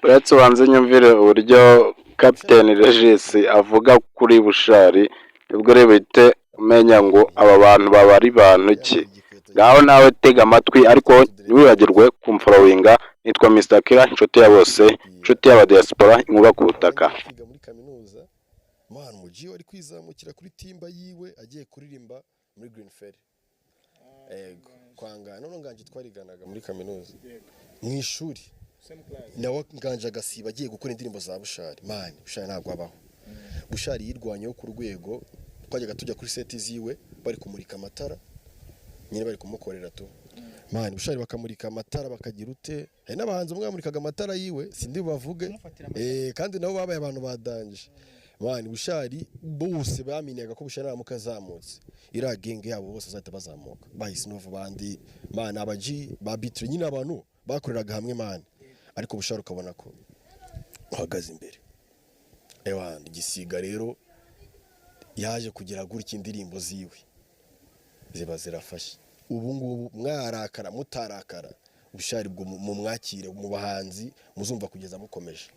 uretse ubanze nyumvire uburyo Captain Regis avuga kuri Bushari nibwo rero uhite umenya ngo aba bantu baba ari bantu ki. Ngaho nawe tega amatwi ariko ntiwibagirwe kumfolowinga. Nitwa Mr Killer, inshuti ya bose, inshuti y'abadiaspora, inkuba ku butaka. Kwiga muri kaminuza man mugiye ari kwizamukira kuri timba yiwe agiye kuririmba muri Green Ferry. Ego kwanga none nganje twariganaga muri kaminuza mu ishuri nawe nganje agasiba agiye gukora indirimbo za Bushari. Man Bushari ntabwo abaho. Bushari yirwanyeho ku rwego twajyaga tujya kuri seti ziwe bari kumurika amatara nyine bari kumukorera tu. Man Bushari bakamurika amatara bakagira ute n'abahanzi mwamurikaga amatara yiwe sindi bavuge kandi nabo babaye abantu badanje. Man Bushari bose baminyaga ko Bushari amukazamutse ira genge yabo bose azahita bazamuka bahise nova bandi man abaji babitre nyine abantu bakoreraga hamwe man ariko Bushari ukabona ko uhagaze imbere igisiga rero yaje kugira gutya indirimbo ziwe ziba zirafashe. Ubu ngubu mwarakara mutarakara Bushari bwo mu mwakire mu bahanzi muzumva kugeza mukomeje.